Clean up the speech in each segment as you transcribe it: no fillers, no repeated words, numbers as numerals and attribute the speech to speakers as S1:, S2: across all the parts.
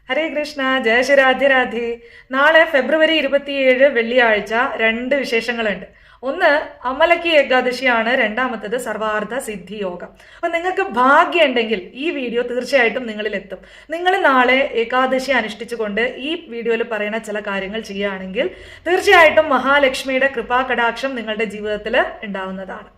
S1: ഹരേ കൃഷ്ണ, ജയ ശ്രീ രാധേ രാധേ. നാളെ ഫെബ്രുവരി 27 വെള്ളിയാഴ്ച 2 വിശേഷങ്ങളുണ്ട്. ഒന്ന് അമലക്കി ഏകാദശിയാണ്, രണ്ടാമത്തത് സർവാർത്ഥ സിദ്ധി യോഗം. അപ്പൊ നിങ്ങൾക്ക് ഭാഗ്യമുണ്ടെങ്കിൽ ഈ വീഡിയോ തീർച്ചയായിട്ടും നിങ്ങളിൽ എത്തും. നിങ്ങൾ നാളെ ഏകാദശി അനുഷ്ഠിച്ചുകൊണ്ട് ഈ വീഡിയോയിൽ പറയുന്ന ചില കാര്യങ്ങൾ ചെയ്യുകയാണെങ്കിൽ തീർച്ചയായിട്ടും മഹാലക്ഷ്മിയുടെ കൃപാകടാക്ഷം നിങ്ങളുടെ ജീവിതത്തിൽ ഉണ്ടാവുന്നതാണ്.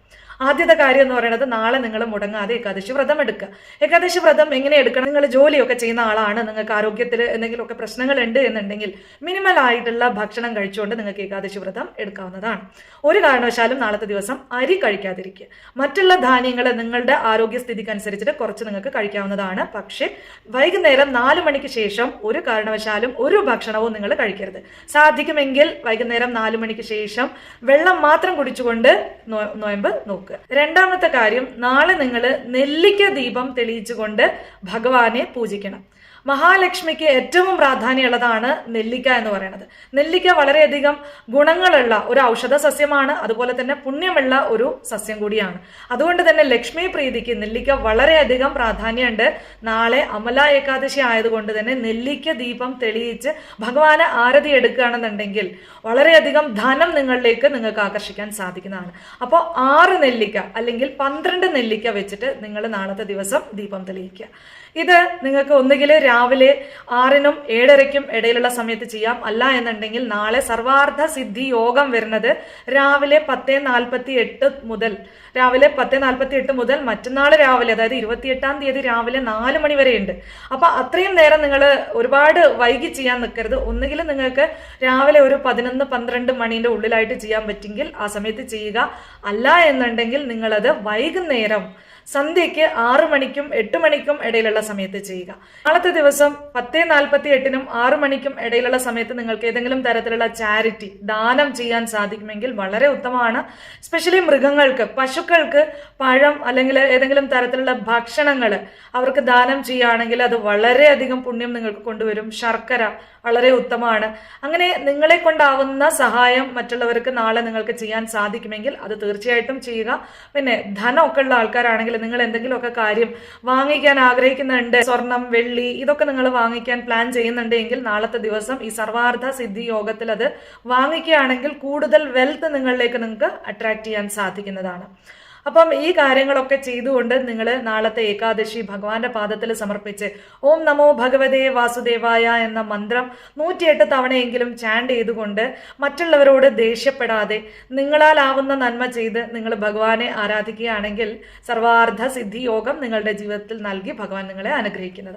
S1: ആദ്യത്തെ കാര്യം എന്ന് പറയുന്നത്, നാളെ നിങ്ങൾ മുടങ്ങാതെ ഏകാദശി വ്രതം എടുക്കുക. ഏകാദശി വ്രതം എങ്ങനെ എടുക്കണം? നിങ്ങൾ ജോലിയൊക്കെ ചെയ്യുന്ന ആളാണ്, നിങ്ങൾക്ക് ആരോഗ്യത്തിൽ എന്തെങ്കിലുമൊക്കെ പ്രശ്നങ്ങൾ ഉണ്ട് എന്നുണ്ടെങ്കിൽ മിനിമൽ ആയിട്ടുള്ള ഭക്ഷണം കഴിച്ചുകൊണ്ട് നിങ്ങൾക്ക് ഏകാദശി വ്രതം എടുക്കാവുന്നതാണ്. ഒരു കാരണവശാലും നാളത്തെ ദിവസം അരി കഴിക്കാതിരിക്കുക. മറ്റുള്ള ധാന്യങ്ങൾ നിങ്ങളുടെ ആരോഗ്യസ്ഥിതിക്ക് അനുസരിച്ചിട്ട് കുറച്ച് നിങ്ങൾക്ക് കഴിക്കാവുന്നതാണ്. പക്ഷേ വൈകുന്നേരം 4 മണിക്ക് ശേഷം ഒരു കാരണവശാലും ഒരു ഭക്ഷണവും നിങ്ങൾ കഴിക്കരുത്. സാധിക്കുമെങ്കിൽ വൈകുന്നേരം 4 മണിക്ക് ശേഷം വെള്ളം മാത്രം കുടിച്ചുകൊണ്ട് നോയമ്പ് നോക്കുക. രണ്ടാമത്തെ കാര്യം, നാളെ നിങ്ങൾ നെല്ലിക്ക ദീപം തെളിയിച്ചുകൊണ്ട് ഭഗവാനെ പൂജിക്കണം. മഹാലക്ഷ്മിക്ക് ഏറ്റവും പ്രാധാന്യമുള്ളതാണ് നെല്ലിക്ക എന്ന് പറയുന്നത്. നെല്ലിക്ക വളരെയധികം ഗുണങ്ങളുള്ള ഒരു ഔഷധ സസ്യമാണ്, അതുപോലെ തന്നെ പുണ്യമുള്ള ഒരു സസ്യം കൂടിയാണ്. അതുകൊണ്ട് തന്നെ ലക്ഷ്മി പ്രീതിക്ക് നെല്ലിക്ക വളരെയധികം പ്രാധാന്യമുണ്ട്. നാളെ അമല ഏകാദശി ആയതുകൊണ്ട് തന്നെ നെല്ലിക്ക ദീപം തെളിയിച്ച് ഭഗവാനെ ആരതി എടുക്കുകയാണെന്നുണ്ടെങ്കിൽ വളരെയധികം ധനം നിങ്ങൾക്ക് ആകർഷിക്കാൻ സാധിക്കുന്നതാണ്. അപ്പോൾ 6 നെല്ലിക്ക അല്ലെങ്കിൽ 12 നെല്ലിക്ക വെച്ചിട്ട് നിങ്ങൾ നാളത്തെ ദിവസം ദീപം തെളിയിക്കുക. ഇത് നിങ്ങൾക്ക് ഒന്നുകിൽ രാവിലെ 6നും 7:30ക്കും ഇടയിലുള്ള സമയത്ത് ചെയ്യാം. അല്ല എന്നുണ്ടെങ്കിൽ നാളെ സർവാർത്ഥ സിദ്ധി യോഗം വരുന്നത് രാവിലെ 10:48 മുതൽ മറ്റന്നാൾ രാവിലെ, അതായത് 28-ാം തീയതി രാവിലെ 4 മണി വരെ ഉണ്ട്. അപ്പൊ അത്രയും നേരം നിങ്ങൾ ഒരുപാട് വൈകി ചെയ്യാൻ നിൽക്കരുത്. ഒന്നുകിൽ നിങ്ങൾക്ക് രാവിലെ ഒരു 11-12 മണീന്റെ ഉള്ളിലായിട്ട് ചെയ്യാൻ പറ്റുമെങ്കിൽ ആ സമയത്ത് ചെയ്യുക. അല്ല എന്നുണ്ടെങ്കിൽ നിങ്ങളത് വൈകുന്നേരം സന്ധ്യയ്ക്ക് 6 മണിക്കും 8 മണിക്കും ഇടയിലുള്ള സമയത്ത് ചെയ്യുക. നാളത്തെ ദിവസം 10:48നും 6 മണിക്കും ഇടയിലുള്ള സമയത്ത് നിങ്ങൾക്ക് ഏതെങ്കിലും തരത്തിലുള്ള ചാരിറ്റി ദാനം ചെയ്യാൻ സാധിക്കുമെങ്കിൽ വളരെ ഉത്തമമാണ്. സ്പെഷ്യലി മൃഗങ്ങൾക്ക്, പശുക്കൾക്ക് പഴം അല്ലെങ്കിൽ ഏതെങ്കിലും തരത്തിലുള്ള ഭക്ഷണങ്ങൾ അവർക്ക് ദാനം ചെയ്യുകയാണെങ്കിൽ അത് വളരെയധികം പുണ്യം നിങ്ങൾക്ക് കൊണ്ടുവരും. ശർക്കര വളരെ ഉത്തമമാണ്. അങ്ങനെ നിങ്ങളെ കൊണ്ടാവുന്ന സഹായം മറ്റുള്ളവർക്ക് നാളെ നിങ്ങൾക്ക് ചെയ്യാൻ സാധിക്കുമെങ്കിൽ അത് തീർച്ചയായിട്ടും ചെയ്യുക. പിന്നെ ധനമൊക്കെ ഉള്ള ആൾക്കാരാണെങ്കിൽ നിങ്ങൾ എന്തെങ്കിലുമൊക്കെ കാര്യം വാങ്ങിക്കാൻ ആഗ്രഹിക്കുന്നുണ്ട്, സ്വർണം, വെള്ളി, ഇതൊക്കെ നിങ്ങൾ വാങ്ങിക്കാൻ പ്ലാൻ ചെയ്യുന്നുണ്ടെങ്കിൽ നാളത്തെ ദിവസം ഈ സർവാർത്ഥ സിദ്ധി യോഗത്തിൽ അത് വാങ്ങിക്കുകയാണെങ്കിൽ കൂടുതൽ വെൽത്ത് നിങ്ങൾക്ക് അട്രാക്ട് ചെയ്യാൻ സാധിക്കുന്നതാണ്. അപ്പം ഈ കാര്യങ്ങളൊക്കെ ചെയ്തുകൊണ്ട് നിങ്ങൾ നാളത്തെ ഏകാദശി ഭഗവാന്റെ പാദത്തിൽ സമർപ്പിച്ച് ഓം നമോ ഭഗവതേ വാസുദേവായ എന്ന മന്ത്രം 108 തവണയെങ്കിലും ചാൻഡ് ചെയ്തുകൊണ്ട് മറ്റുള്ളവരോട് ദേഷ്യപ്പെടാതെ നിങ്ങളാൽ ആവുന്ന നന്മ ചെയ്ത് നിങ്ങൾ ഭഗവാനെ ആരാധിക്കുകയാണെങ്കിൽ സർവാർത്ഥ സിദ്ധി യോഗം നിങ്ങളുടെ ജീവിതത്തിൽ നൽകി ഭഗവാൻ നിങ്ങളെ അനുഗ്രഹിക്കുന്നത്.